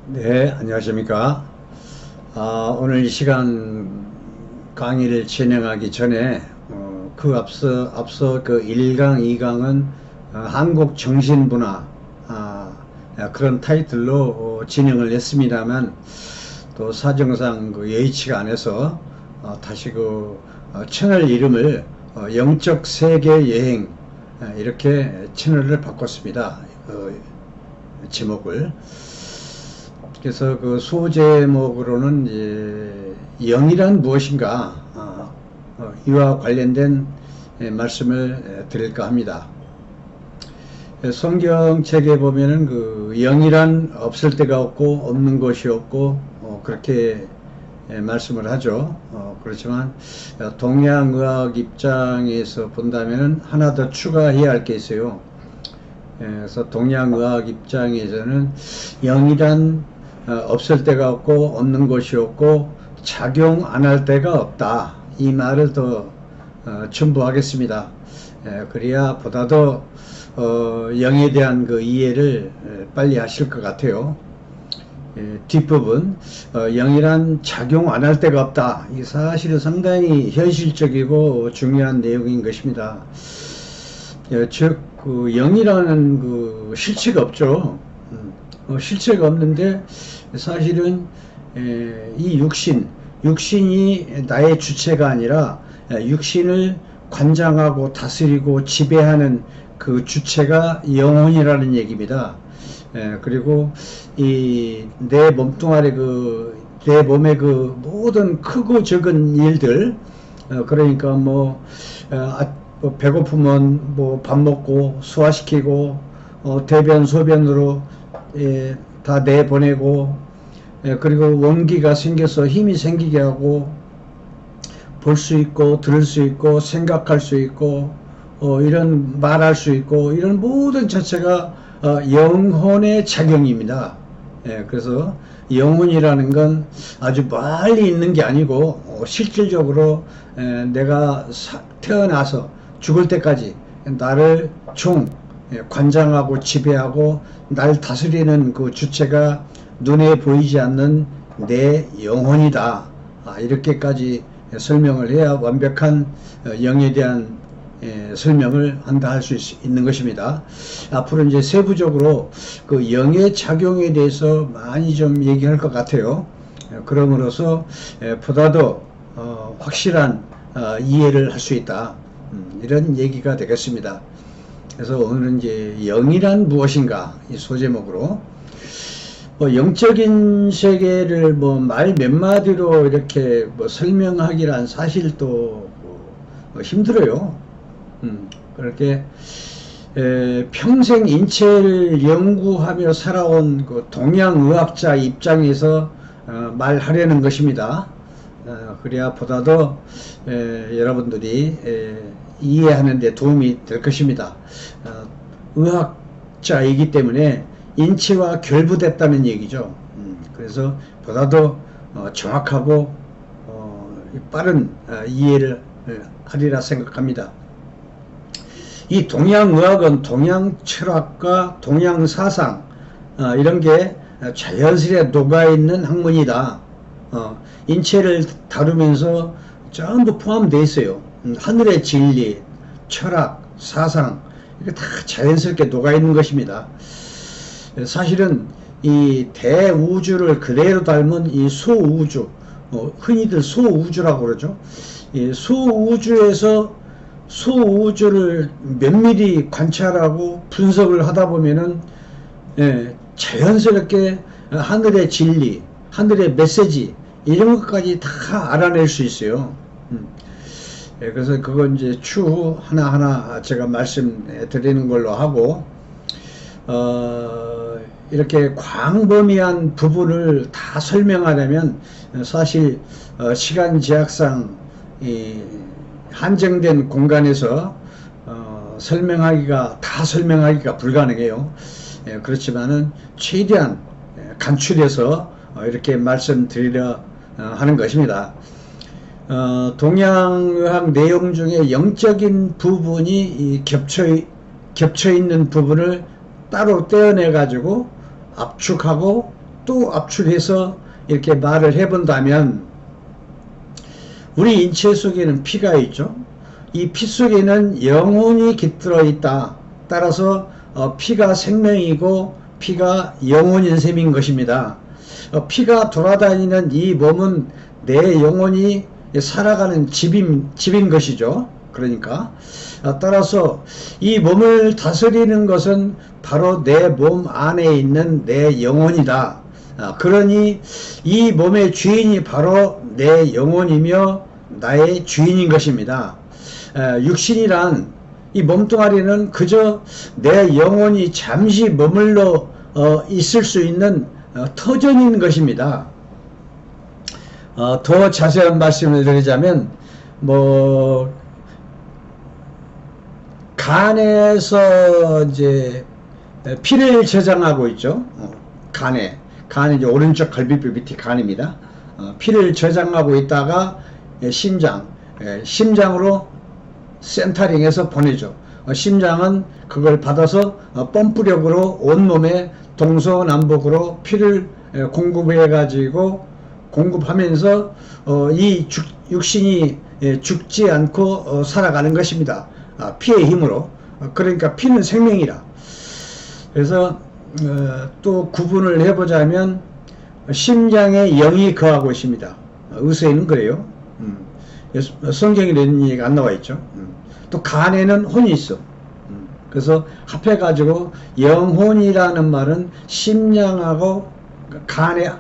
네, 안녕하십니까. 오늘 이 시간 강의를 진행하기 전에, 앞서 그 1강, 2강은 한국 정신문화, 그런 타이틀로 진행을 했습니다만, 또 사정상 그 여의치가 않아서, 다시 채널 이름을 영적 세계 여행, 이렇게 채널을 바꿨습니다. 제목을. 그래서 그 소제목으로는 영이란 무엇인가, 이와 관련된 말씀을 드릴까 합니다. 성경책에 보면은 그 영이란 없을 데가 없고 없는 것이 없고 그렇게 말씀을 하죠. 그렇지만 동양의학 입장에서 본다면은 하나 더 추가해야 할 게 있어요. 그래서 동양의학 입장에서는 영이란 없을 데가 없고 없는 것이 없고 작용 안 할 데가 없다, 이 말을 더 첨부하겠습니다. 그래야 보다 더 영에 대한 그 이해를 빨리 하실 것 같아요. 뒷부분, 영이란 작용 안 할 데가 없다, 이 사실은 상당히 현실적이고 중요한 내용인 것입니다. 즉 그 영이라는 그 실체가 없죠. 실체가 없는데 사실은 이 육신이 나의 주체가 아니라 육신을 관장하고 다스리고 지배하는 그 주체가 영혼이라는 얘기입니다. 그리고 이 내 몸뚱아리 내 몸의 그 모든 크고 적은 일들, 그러니까 배고프면 밥 먹고 소화시키고 대변 소변으로 다 내보내고, 그리고 원기가 생겨서 힘이 생기게 하고, 볼 수 있고 들을 수 있고 생각할 수 있고 이런 말할 수 있고, 이런 모든 자체가 영혼의 작용입니다. 그래서 영혼이라는 건 아주 멀리 있는 게 아니고 실질적으로 내가 태어나서 죽을 때까지 나를 관장하고 지배하고 날 다스리는 그 주체가 눈에 보이지 않는 내 영혼이다. 이렇게까지 설명을 해야 완벽한 영에 대한 설명을 한다 할 수 있는 것입니다. 앞으로 이제 세부적으로 그 영의 작용에 대해서 많이 좀 얘기할 것 같아요. 그럼으로써 보다 더 확실한 이해를 할 수 있다, 이런 얘기가 되겠습니다. 그래서 오늘은 이제 영이란 무엇인가, 이 소제목으로 영적인 세계를 말 몇 마디로 이렇게 설명하기란 사실 또 힘들어요. 그렇게 평생 인체를 연구하며 살아온 그 동양의학자 입장에서 말하려는 것입니다. 그래야 보다 더 여러분들이 이해하는 데 도움이 될 것입니다. 의학자이기 때문에 인체와 결부됐다는 얘기죠. 그래서 보다 더 정확하고 빠른 이해를 하리라 생각합니다. 이 동양의학은 동양 철학과 동양 사상, 이런 게 자연스레 녹아있는 학문이다. 인체를 다루면서 전부 포함되어 있어요. 하늘의 진리, 철학, 사상, 이게 다 자연스럽게 녹아있는 것입니다. 사실은 이 대우주를 그대로 닮은 이 소우주, 흔히들 소우주라고 그러죠. 이 소우주를 면밀히 관찰하고 분석을 하다 보면은 자연스럽게 하늘의 진리, 하늘의 메시지, 이런 것까지 다 알아낼 수 있어요. 그래서 그건 이제 추후 하나하나 제가 말씀드리는 걸로 하고, 이렇게 광범위한 부분을 다 설명하려면 사실 시간 제약상 한정된 공간에서 다 설명하기가 불가능해요. 그렇지만은 최대한 간추려서 이렇게 말씀드리려 하는 것입니다. 동양의학 내용 중에 영적인 부분이 겹쳐 있는 부분을 따로 떼어내 가지고 압축하고 또 압축해서 이렇게 말을 해본다면, 우리 인체 속에는 피가 있죠. 이 피 속에는 영혼이 깃들어 있다. 따라서 피가 생명이고 피가 영혼인 셈인 것입니다. 피가 돌아다니는 이 몸은 내 영혼이 살아가는 집인 것이죠. 그러니까 따라서 이 몸을 다스리는 것은 바로 내 몸 안에 있는 내 영혼이다. 그러니 이 몸의 주인이 바로 내 영혼이며 나의 주인인 것입니다. 육신이란 이 몸뚱아리는 그저 내 영혼이 잠시 머물러 있을 수 있는 터전인 것입니다. 더 자세한 말씀을 드리자면, 간에서 이제 피를 저장하고 있죠. 간에 이제 오른쪽 갈비뼈 밑이 간입니다. 피를 저장하고 있다가 심장으로 센터링해서 보내죠. 심장은 그걸 받아서 펌프력으로 온몸에 동서남북으로 피를 공급하면서 이 육신이 죽지 않고 살아가는 것입니다. 피의 힘으로. 그러니까 피는 생명이라. 그래서 또 구분을 해보자면, 심장에 영이 거하고 있습니다. 의서에는 그래요. 성경에 이런 얘기가 안 나와 있죠. 또 간에는 혼이 있어. 그래서 합해가지고 영혼이라는 말은 심장하고 간의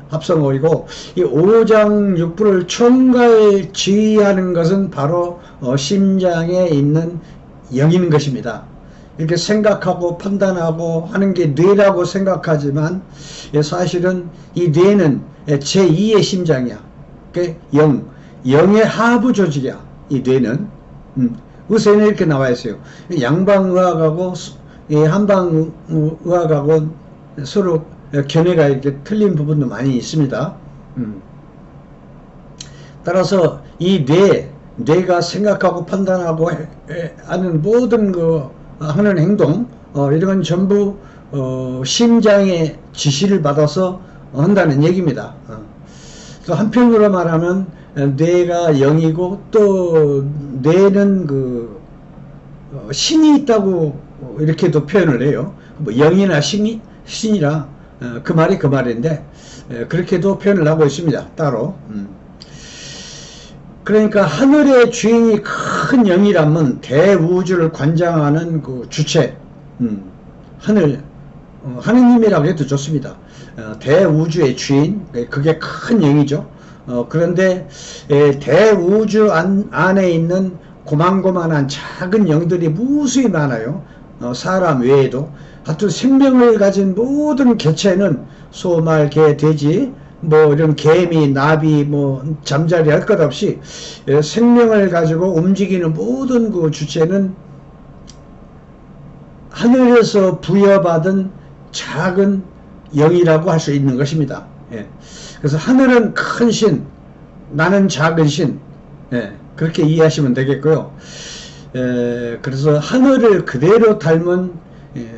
합성어이고, 이 오장육부를 총괄 지휘하는 것은 바로 심장에 있는 영인 것입니다. 이렇게 생각하고 판단하고 하는 게 뇌라고 생각하지만, 사실은 이 뇌는 제2의 심장이야. 영의 하부 조직이야. 이 뇌는. 의사에는 이렇게 나와 있어요. 양방의학하고 한방의학하고 서로 견해가 이렇게 틀린 부분도 많이 있습니다. 따라서 이 뇌가 생각하고 판단하고 하는 모든 하는 행동, 이런 건 전부 심장의 지시를 받아서 한다는 얘기입니다. 또 한편으로 말하면 뇌가 영이고, 또 뇌는 신이 있다고 이렇게도 표현을 해요. 영이나 신이라 그 말이 그 말인데, 그렇게도 표현을 하고 있습니다. 따로. 그러니까 하늘의 주인이 큰 영이라면 대우주를 관장하는 그 주체, 하느님이라고 해도 좋습니다. 대우주의 주인, 그게 큰 영이죠. 그런데 대우주 안에 있는 고만고만한 작은 영들이 무수히 많아요. 사람 외에도. 하여튼 생명을 가진 모든 개체는 소, 말, 개, 돼지, 이런 개미, 나비, 잠자리 할 것 없이 생명을 가지고 움직이는 모든 그 주체는 하늘에서 부여받은 작은 영이라고 할 수 있는 것입니다. 그래서 하늘은 큰 신, 나는 작은 신, 그렇게 이해하시면 되겠고요. 그래서 하늘을 그대로 닮은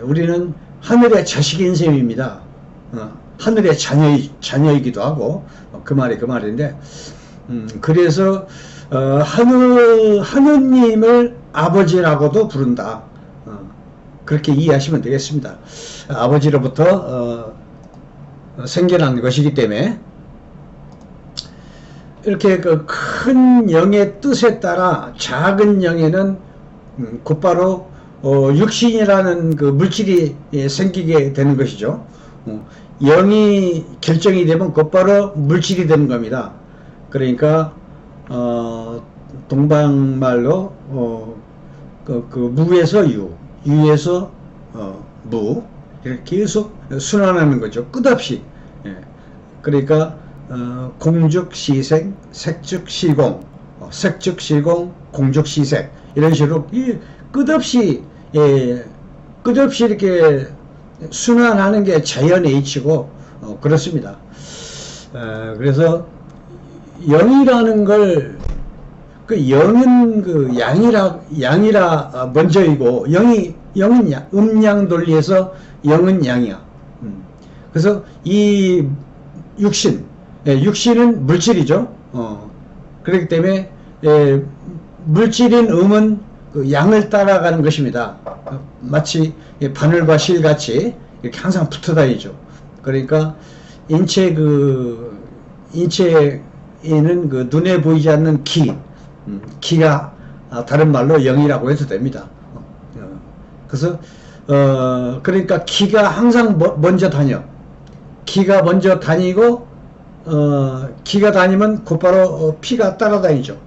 우리는 하늘의 자식인 셈입니다. 하늘의 자녀이기도 하고, 그 말인데, 그래서 하느님을 아버지라고도 부른다. 그렇게 이해하시면 되겠습니다. 아버지로부터 생겨난 것이기 때문에, 이렇게 그 큰 영의 뜻에 따라 작은 영에는 곧바로 육신이라는 그 물질이 생기게 되는 것이죠. 영이 결정이 되면 곧바로 물질이 되는 겁니다. 그러니까 동방말로 무에서 유에서 무, 이렇게 계속 순환하는 거죠. 끝없이. 그러니까 공죽시생, 색죽시공, 색죽시공, 공죽시색, 이런 식으로 끝없이 이렇게 순환하는 게 자연의 이치고 그렇습니다. 그래서 영이라는 걸, 영은 양이라 먼저이고, 영은 음양 논리에서 영은 양이야. 그래서 이 육신, 육신은 물질이죠. 그렇기 때문에 물질인 음은 그 양을 따라가는 것입니다. 마치 바늘과 실같이 이렇게 항상 붙어 다니죠. 그러니까 인체에는 그 눈에 보이지 않는 기가 다른 말로 영이라고 해도 됩니다. 그래서 그러니까 기가 항상 먼저 다녀. 기가 먼저 다니고 기가 다니면 곧바로 피가 따라다니죠.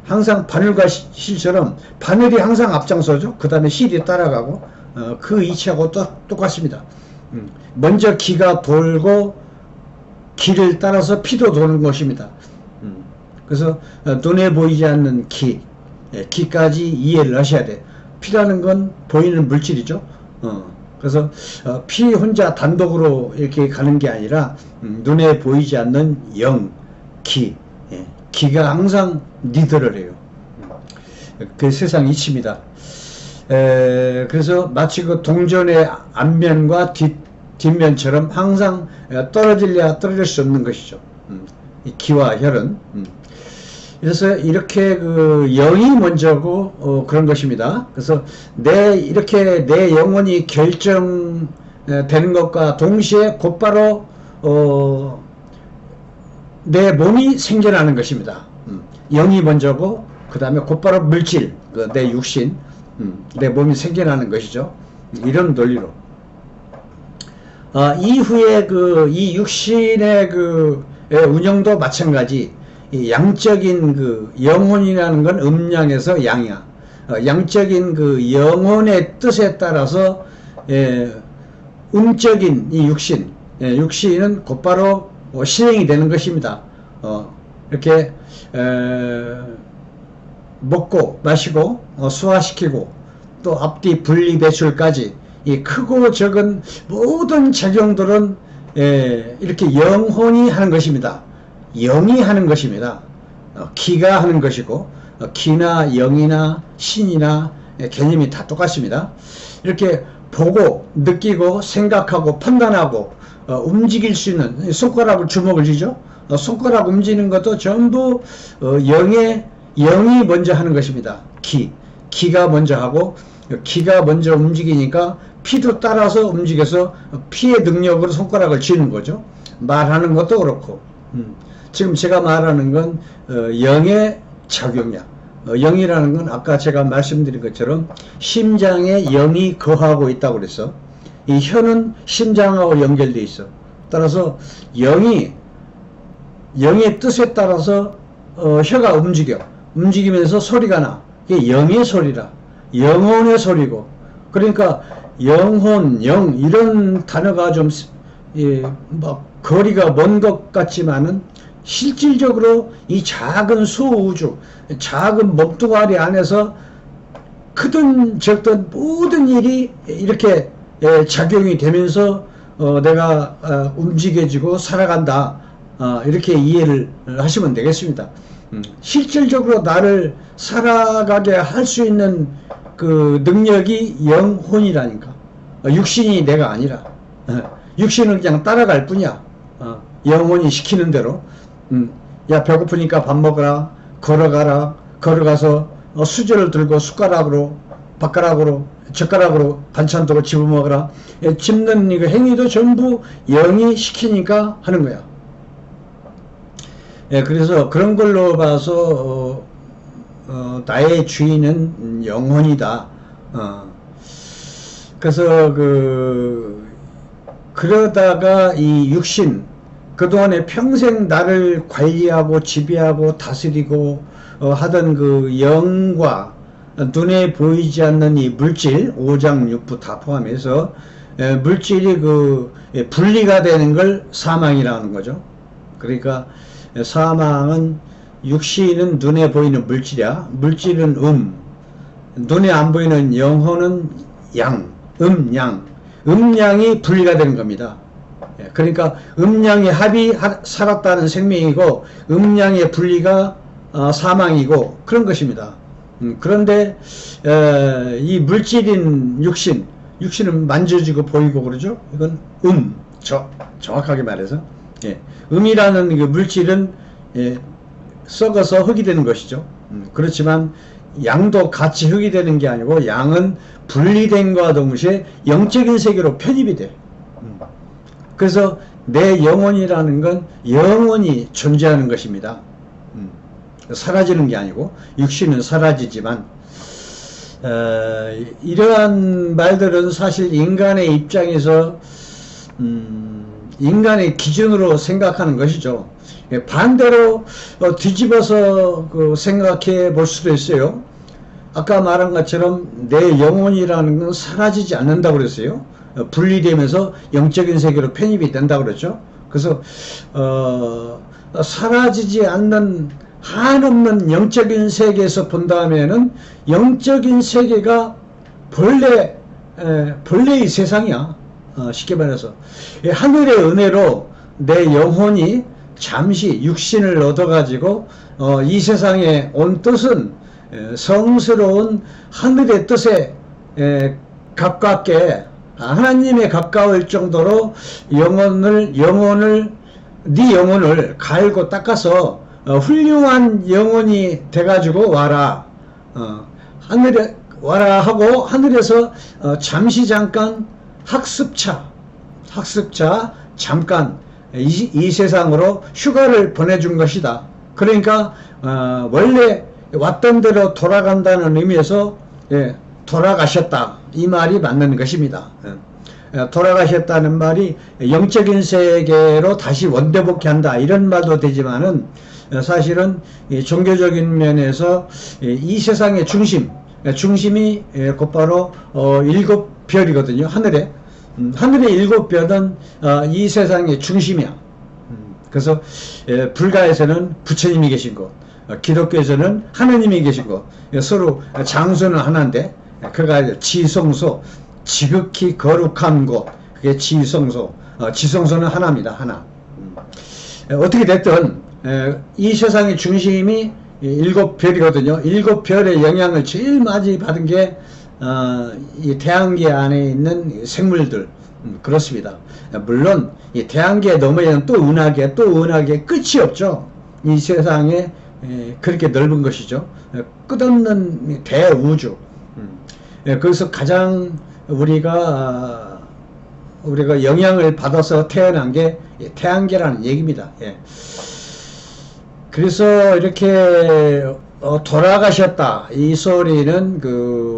항상 바늘과 실처럼 바늘이 항상 앞장서죠. 그 다음에 실이 따라가고 그 이치하고 똑같습니다. 먼저 기가 돌고 기를 따라서 피도 도는 것입니다. 그래서 눈에 보이지 않는 기까지 이해를 하셔야 돼. 피라는 건 보이는 물질이죠. 그래서 피 혼자 단독으로 이렇게 가는 게 아니라 눈에 보이지 않는 기가 항상 리더를 해요. 그 세상 이치입니다. 그래서 마치 그 동전의 앞면과 뒷면처럼 항상 떨어질래야 떨어질 수 없는 것이죠. 이 기와 혈은. 그래서 이렇게 그 영이 먼저고 그런 것입니다. 그래서 이렇게 내 영혼이 결정되는 것과 동시에 곧바로 내 몸이 생겨나는 것입니다. 영이 먼저고 그 다음에 곧바로 물질, 내 육신, 내 몸이 생겨나는 것이죠. 이런 논리로. 이후에 이 육신의 운영도 마찬가지. 이 양적인 영혼이라는 건 음양에서 양이야. 양적인 영혼의 뜻에 따라서 음적인 이 육신은 곧바로 실행이 되는 것입니다. 이렇게 먹고 마시고 소화시키고 또 앞뒤 분리 배출까지 이 크고 적은 모든 작용들은 이렇게 영혼이 하는 것입니다. 영이 하는 것입니다. 기가 하는 것이고 기나 영이나 신이나 개념이 다 똑같습니다. 이렇게 보고 느끼고 생각하고 판단하고 움직일 수 있는 손가락을 주먹을 쥐죠. 손가락 움직이는 것도 전부 영이 먼저 하는 것입니다. 기가 먼저 하고 기가 먼저 움직이니까 피도 따라서 움직여서 피의 능력으로 손가락을 쥐는 거죠. 말하는 것도 그렇고 지금 제가 말하는 건 영의 작용이야. 영이라는 건 아까 제가 말씀드린 것처럼 심장에 영이 거하고 있다고 그랬어. 이 혀는 심장하고 연결되어 있어. 따라서 영의 뜻에 따라서 혀가 움직이면서 소리가 나. 이게 영의 소리라. 영혼의 소리고. 그러니까 영혼, 영 이런 단어가 좀 막 거리가 먼 것 같지만은 실질적으로 이 작은 소우주, 작은 먹두가리 안에서 크든 적든 모든 일이 이렇게 작용이 되면서 내가 움직여지고 살아간다. 이렇게 이해를 하시면 되겠습니다. 실질적으로 나를 살아가게 할 수 있는 그 능력이 영혼이라니까. 육신이 내가 아니라. 육신은 그냥 따라갈 뿐이야. 영혼이 시키는 대로. 야, 배고프니까 밥 먹어라. 걸어가라. 걸어가서 수저를 들고 숟가락으로, 젓가락으로 반찬도로 집어 먹어라. 집는 이거 행위도 전부 영이 시키니까 하는 거야. 그래서 그런 걸로 봐서 나의 주인은 영혼이다. 그래서 그러다가 이 육신, 그동안에 평생 나를 관리하고 지배하고 다스리고 하던 그 영과 눈에 보이지 않는 이 물질, 오장육부 다 포함해서 물질이 분리가 되는 걸 사망이라는 거죠. 그러니까 사망은 육신은 눈에 보이는 물질이야. 물질은 눈에 안 보이는 영혼은 양, 음양이 분리가 되는 겁니다. 그러니까 음양의 합이 살았다는 생명이고 음양의 분리가 사망이고 그런 것입니다. 그런데 이 물질인 육신은 만져지고 보이고 그러죠. 이건 정확하게 말해서. 예. 음이라는 그 물질은 예, 썩어서 흙이 되는 것이죠. 그렇지만 양도 같이 흙이 되는 게 아니고 양은 분리된과 동시에 영적인 세계로 편입이 돼. 그래서 내 영혼이라는 건 영원히 존재하는 것입니다. 사라지는 게 아니고 육신은 사라지지만 이러한 말들은 사실 인간의 입장에서 인간의 기준으로 생각하는 것이죠. 반대로 뒤집어서 생각해 볼 수도 있어요. 아까 말한 것처럼 내 영혼이라는 건 사라지지 않는다고 그랬어요. 분리되면서 영적인 세계로 편입이 된다고 그랬죠. 그래서 사라지지 않는 한없는 영적인 세계에서 본다면은 영적인 세계가 본래의 세상이야. 쉽게 말해서 하늘의 은혜로 내 영혼이 잠시 육신을 얻어가지고 이 세상에 온 뜻은 성스러운 하늘의 뜻에 가깝게 하나님에 가까울 정도로 네 영혼을 갈고 닦아서 훌륭한 영혼이 돼가지고 와라. 하늘에 와라 하고 하늘에서 잠시 잠깐 학습차 잠깐 이 세상으로 휴가를 보내준 것이다. 그러니까 원래 왔던 대로 돌아간다는 의미에서 돌아가셨다. 이 말이 맞는 것입니다. 돌아가셨다는 말이 영적인 세계로 다시 원대복귀한다 이런 말도 되지만은 사실은 종교적인 면에서 이 세상의 중심이 곧바로 일곱 별이거든요. 하늘의 일곱 별은 이 세상의 중심이야. 그래서 불가에서는 부처님이 계신 곳, 기독교에서는 하느님이 계신 곳, 서로 장소는 하나인데 그가 지성소, 지극히 거룩한 곳, 그게 지성소, 지성소는 하나입니다. 하나. 어떻게 됐든 이 세상의 중심이 일곱 별이거든요. 일곱 별의 영향을 제일 많이 받은 게 이 태양계 안에 있는 생물들. 그렇습니다. 물론 이 태양계 너머에는 또 은하계 끝이 없죠. 이 세상에 그렇게 넓은 것이죠. 끝없는 대우주. 그래서 가장 우리가 영향을 받아서 태어난 게 태양계라는 얘기입니다. 그래서 이렇게 돌아가셨다 이 소리는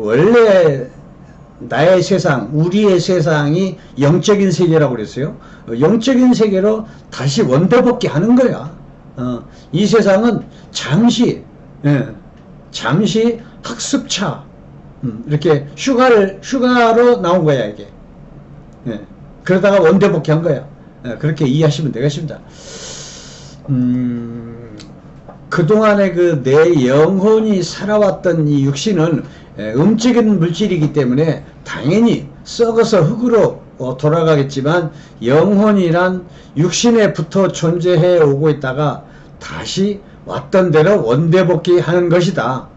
원래 나의 세상, 우리의 세상이 영적인 세계라고 그랬어요. 영적인 세계로 다시 원대복귀 하는 거야. 이 세상은 잠시 학습차, 이렇게 휴가로 나온 거야, 이게. 그러다가 원대복귀 한 거야. 그렇게 이해하시면 되겠습니다. 그동안에 내 영혼이 살아왔던 이 육신은 음적인 물질이기 때문에 당연히 썩어서 흙으로 돌아가겠지만 영혼이란 육신에 붙어 존재해 오고 있다가 다시 왔던 대로 원대복귀 하는 것이다.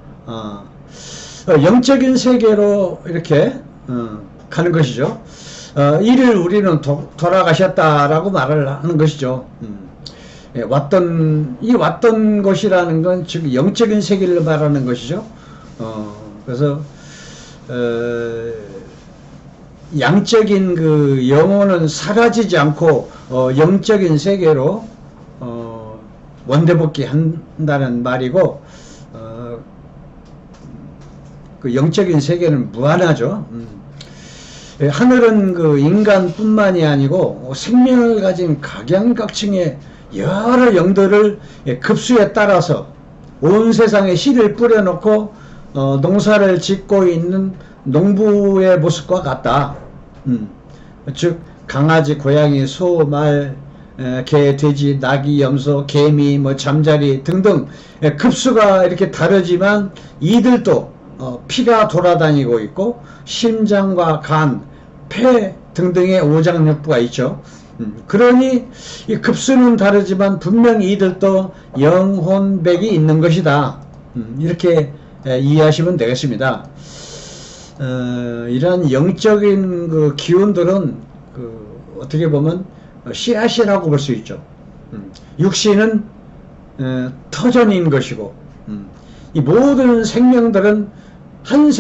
영적인 세계로 이렇게 가는 것이죠. 이를 우리는 돌아가셨다라고 말을 하는 것이죠. 왔던 것이라는 건 즉 영적인 세계를 말하는 것이죠. 그래서 양적인 영혼은 사라지지 않고 영적인 세계로 원대복귀 한다는 말이고 그 영적인 세계는 무한하죠. 하늘은 인간뿐만이 아니고 생명을 가진 각양각층의 여러 영들을 급수에 따라서 온 세상에 씨를 뿌려놓고 농사를 짓고 있는 농부의 모습과 같다. 즉 강아지, 고양이, 소, 말, 개, 돼지, 나귀, 염소, 개미, 잠자리 등등 급수가 이렇게 다르지만 이들도 피가 돌아다니고 있고 심장과 간, 폐 등등의 오장육부가 있죠. 그러니 이 급수는 다르지만 분명히 이들도 영혼백이 있는 것이다. 이렇게 이해하시면 되겠습니다. 이러한 영적인 기운들은 어떻게 보면 씨앗이라고 볼 수 있죠. 육신은 터전인 것이고, 이 모든 생명들은 한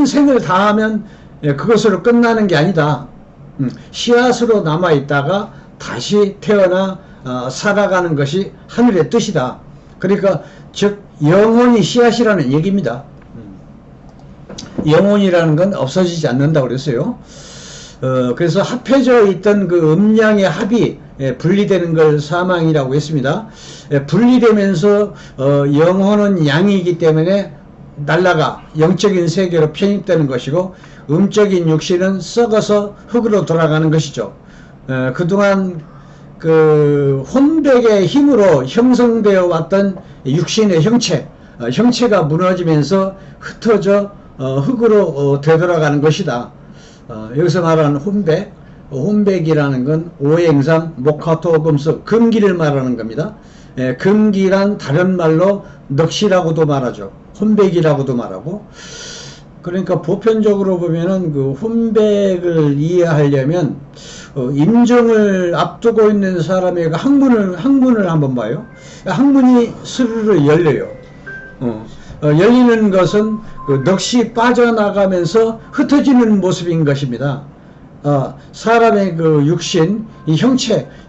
생을 다하면 그것으로 끝나는 게 아니다. 씨앗으로 남아 있다가 다시 태어나 살아가는 것이 하늘의 뜻이다. 그러니까 즉 영혼이 씨앗이라는 얘기입니다. 영혼이라는 건 없어지지 않는다고 그랬어요. 그래서 합해져 있던 그 음양의 합이 분리되는 걸 사망이라고 했습니다. 분리되면서 영혼은 양이기 때문에 날라가 영적인 세계로 편입되는 것이고, 음적인 육신은 썩어서 흙으로 돌아가는 것이죠. 그동안 그 혼백의 힘으로 형성되어 왔던 육신의 형체가 무너지면서 흩어져 흙으로 되돌아가는 것이다. 여기서 말하는 혼백이라는 건 오행상, 목화토, 금수, 금기를 말하는 겁니다. 금기란 다른 말로 넋이라고도 말하죠. 혼백이라고도 말하고. 그러니까 보편적으로 보면은 그 혼백을 이해하려면 임종을 앞두고 있는 사람의 항문을 한번 봐요. 항문이 스르르 열려요. 열리는 것은 그 넋이 빠져나가면서 흩어지는 모습인 것입니다. 사람의 그 육신, 이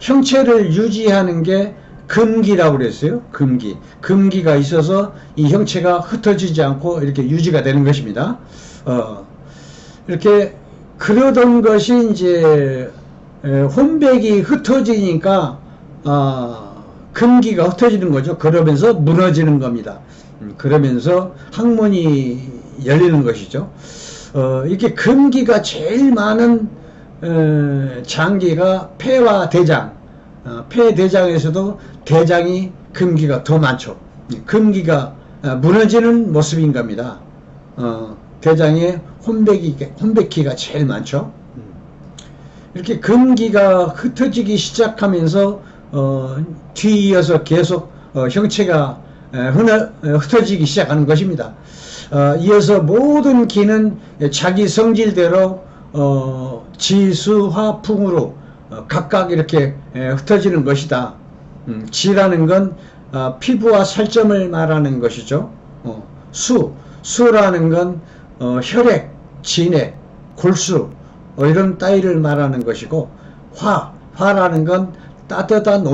형체를 유지하는 게 금기라고 그랬어요. 금기가 있어서 이 형체가 흩어지지 않고 이렇게 유지가 되는 것입니다. 이렇게 그러던 것이 이제 혼백이 흩어지니까 금기가 흩어지는 거죠. 그러면서 무너지는 겁니다. 그러면서 항문이 열리는 것이죠. 이렇게 금기가 제일 많은 장기가 폐와 대장. 폐대장에서도 대장이 금기가 더 많죠. 금기가 무너지는 모습인 겁니다. 대장에 혼백기가 제일 많죠. 이렇게 금기가 흩어지기 시작하면서 뒤이어서 계속 형체가 흩어지기 시작하는 것입니다. 이어서 모든 기는 자기 성질대로 지수화풍으로 각각 이렇게 흩어지는 것이다. 지라는 건 피부와 살점을 말하는 것이죠. 수라는 건 혈액, 진액, 골수 이런 따위를 말하는 것이고, 화라는 건 따뜻한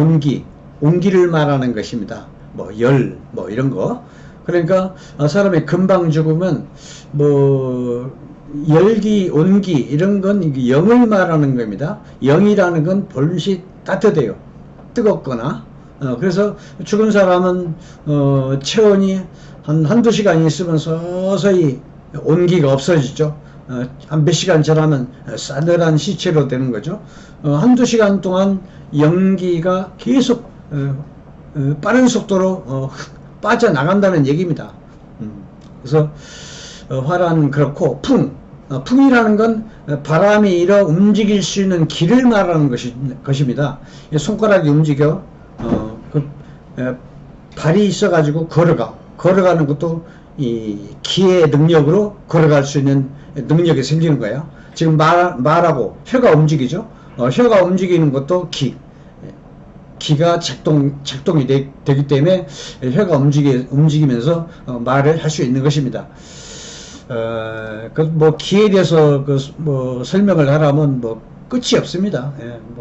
온기를 말하는 것입니다. 열 이런 거. 그러니까 사람이 금방 죽으면 열기, 온기 이런 건 영을 말하는 겁니다. 영이라는 건 본시 따뜻해요. 뜨겁거나. 그래서 죽은 사람은 체온이 한두 시간 있으면 서서히 온기가 없어지죠. 한 몇 시간 지나면 싸늘한 시체로 되는 거죠. 한두 시간 동안 연기가 계속 빠른 속도로 빠져나간다는 얘기입니다. 그래서 화란 그렇고, 풍이라는 건 바람이 일어 움직일 수 있는 기를 말하는 것입니다. 손가락이 움직여 발이 있어가지고 걸어가는 것도 이 기의 능력으로 걸어갈 수 있는 능력이 생기는 거예요. 지금 말하고 혀가 움직이죠. 혀가 움직이는 것도 기가 작동이 되기 때문에 혀가 움직이면서 말을 할 수 있는 것입니다. 기에 대해서 설명을 하라면 끝이 없습니다.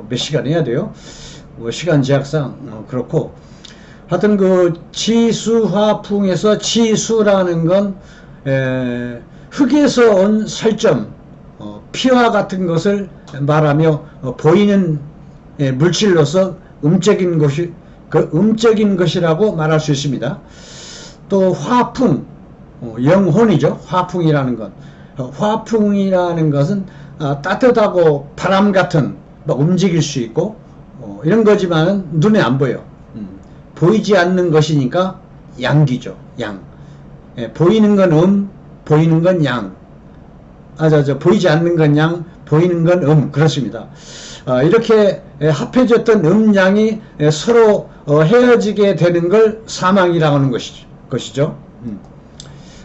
몇 시간 해야 돼요. 시간 제약상 그렇고, 하여튼 지수화풍에서 지수라는 건 흙에서 온 살점, 피와 같은 것을 말하며 보이는 물질로서 음적인 것이라고 말할 수 있습니다. 또 화풍, 영혼이죠. 화풍이라는 건. 화풍이라는 것은 따뜻하고 바람 같은 움직일 수 있고 이런 거지만 눈에 안 보여. 보이지 않는 것이니까 양기죠. 양. 보이는 건 보이는 건 양. 보이지 않는 건 양, 보이는 건 그렇습니다. 이렇게 합해졌던 음양이 서로 헤어지게 되는 걸 사망이라고 하는 것이죠.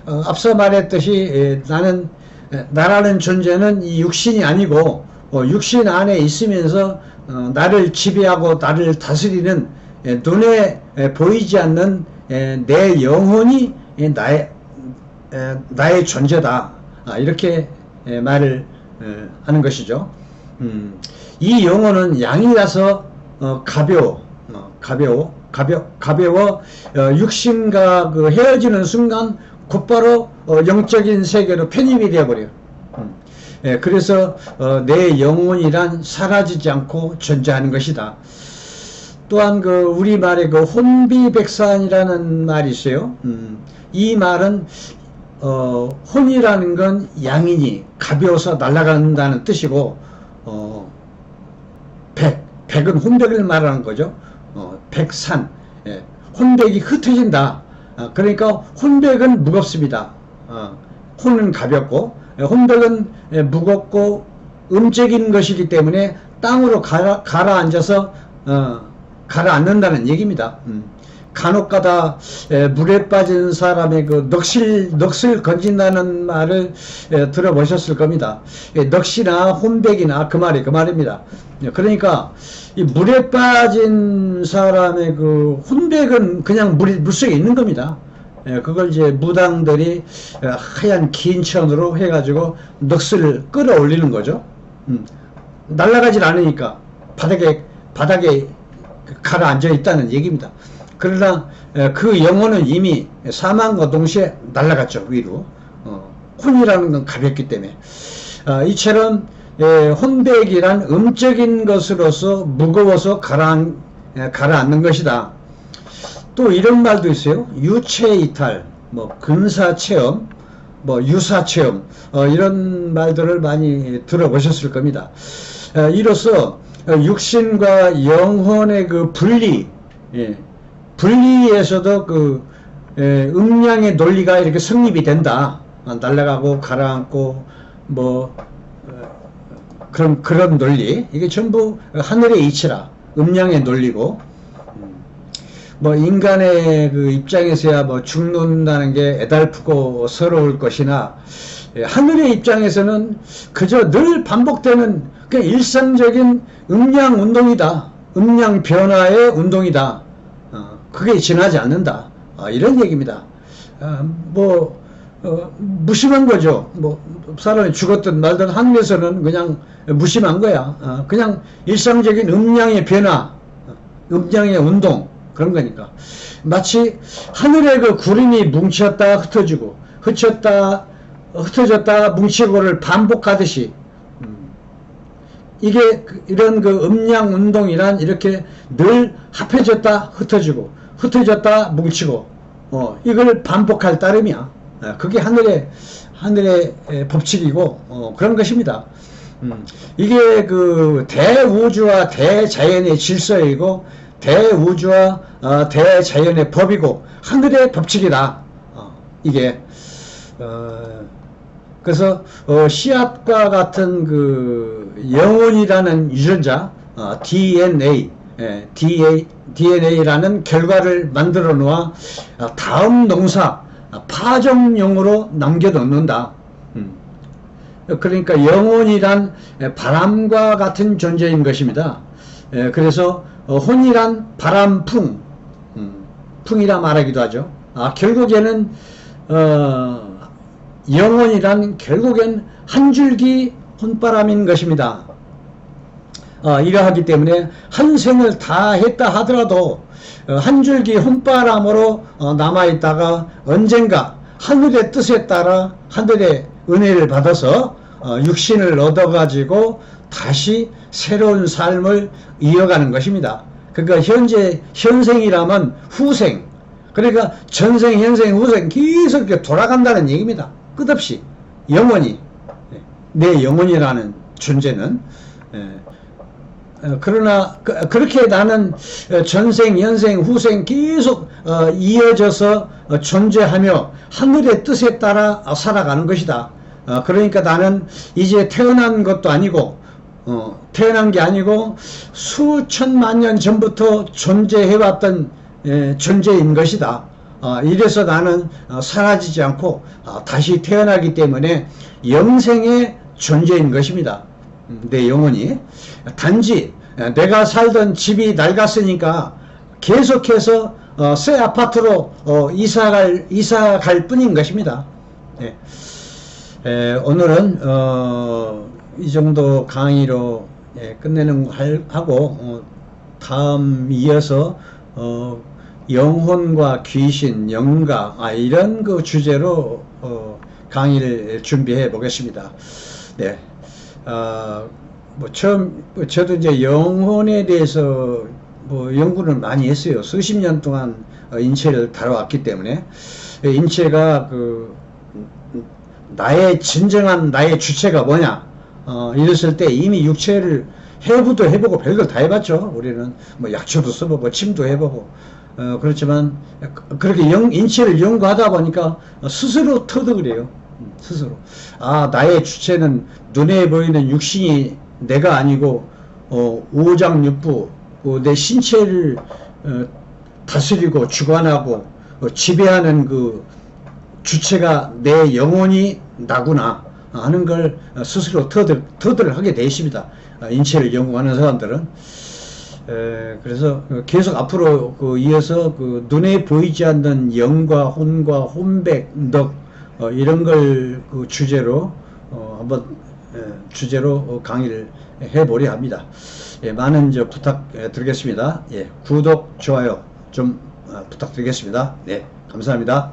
앞서 말했듯이 나라는 존재는 이 육신이 아니고 육신 안에 있으면서 나를 지배하고 나를 다스리는 눈에 보이지 않는 내 영혼이 나의 존재다. 이렇게 말을 하는 것이죠. 이 영혼은 양이라서 가벼워 육신과 그 헤어지는 순간 곧바로 영적인 세계로 편입이 되어버려요. 그래서 내 영혼이란 사라지지 않고 존재하는 것이다. 또한 그 우리말에 그 혼비백산이라는 말이 있어요. 이 말은 혼이라는 건 양이니 가벼워서 날아간다는 뜻이고, 백은 혼백을 말하는 거죠. 백산, 혼백이 흩어진다. 그러니까 혼백은 무겁습니다. 혼은 가볍고, 혼백은 무겁고 음적인 것이기 때문에 땅으로 가라앉아서 가라앉는다는 얘기입니다. 간혹가다 물에 빠진 사람의 그 넋을 건진다는 말을 들어보셨을 겁니다. 넋이나 혼백이나 그 말입니다. 그러니까 이 물에 빠진 사람의 그 혼백은 그냥 물속에 있는 겁니다. 그걸 이제 무당들이 하얀 긴 천으로 해가지고 넋을 끌어올리는 거죠. 날아가질 않으니까 바닥에 가라앉아 있다는 얘기입니다. 그러나 그 영혼은 이미 사망과 동시에 날아갔죠, 위로. 혼이라는 건 가볍기 때문에. 이처럼 혼백이란 음적인 것으로서 무거워서 가라앉는 것이다. 또 이런 말도 있어요. 유체이탈, 근사체험, 유사체험, 이런 말들을 많이 들어보셨을 겁니다. 이로써 육신과 영혼의 그 분리에서도 그 음양의 논리가 이렇게 성립이 된다. 날아가고 가라앉고 그런 논리, 이게 전부 하늘의 이치라, 음양의 논리고, 인간의 그 입장에서야 죽는다는 게 애달프고 서러울 것이나, 하늘의 입장에서는 그저 늘 반복되는 그냥 일상적인 음양 운동이다. 음양 변화의 운동이다. 그게 지나지 않는다. 이런 얘기입니다. 무심한 거죠. 사람이 죽었든 말든 하늘에서는 그냥 무심한 거야. 그냥 일상적인 음양의 변화, 음양의 운동, 그런 거니까. 마치 하늘에 그 구름이 뭉쳤다 흩어지고, 흩어졌다 뭉치고를 반복하듯이, 이게 이런 그 음양 운동이란 이렇게 늘 합해졌다 흩어지고, 흩어졌다 뭉치고, 이걸 반복할 따름이야. 그게 하늘의 법칙이고, 그런 것입니다. 이게 그 대우주와 대자연의 질서이고, 대우주와 대자연의 법이고, 하늘의 법칙이다. 이게, 그래서, 씨앗과 같은 그 영혼이라는 유전자, DNA라는 결과를 만들어 놓아 다음 농사, 파종용으로 남겨놓는다. 그러니까 영혼이란 바람과 같은 존재인 것입니다. 그래서 혼이란 바람풍, 풍이라 말하기도 하죠. 결국에는 영혼이란 결국엔 한 줄기 혼바람인 것입니다. 이러하기 때문에 한 생을 다 했다 하더라도 한 줄기 혼바람으로 남아있다가 언젠가 하늘의 뜻에 따라 하늘의 은혜를 받아서 육신을 얻어가지고 다시 새로운 삶을 이어가는 것입니다. 그러니까 현생이라면 후생, 그러니까 전생, 현생, 후생 계속 이렇게 돌아간다는 얘기입니다. 끝없이 영원히, 내 영혼이라는 존재는. 그러나 그렇게 나는 전생, 연생, 후생 계속 이어져서 존재하며 하늘의 뜻에 따라 살아가는 것이다. 그러니까 나는 이제 태어난 것도 아니고 태어난 게 아니고 수천만 년 전부터 존재해왔던 존재인 것이다. 이래서 나는 사라지지 않고 다시 태어나기 때문에 영생의 존재인 것입니다. 내 영혼이. 단지 내가 살던 집이 낡았으니까 계속해서 새 아파트로 이사 갈 뿐인 것입니다. 예. 오늘은 이 정도 강의로 끝내는 거 하고 다음 이어서 영혼과 귀신, 영가 이런 그 주제로 강의를 준비해 보겠습니다. 네. 저도 이제 영혼에 대해서 연구를 많이 했어요. 수십 년 동안 인체를 다뤄왔기 때문에 인체가 진정한 나의 주체가 뭐냐 이랬을 때 이미 육체를 해부도 해보고 별걸 다 해봤죠. 우리는 약초도 써보고 침도 해보고 그렇지만 그렇게 인체를 연구하다 보니까 스스로 터득을 해요. 스스로 나의 주체는 눈에 보이는 육신이 내가 아니고 오장육부 내 신체를 다스리고 주관하고 지배하는 그 주체가 내 영혼이 나구나 하는 걸 스스로 터득을 하게 돼 있습니다. 인체를 연구하는 사람들은. 그래서 계속 앞으로 이어서 눈에 보이지 않는 영과 혼과 혼백, 덕 이런 걸 주제로 한번 주제로 강의를 해보려 합니다. 많은 부탁드리겠습니다. 구독, 좋아요 좀 부탁드리겠습니다. 네, 감사합니다.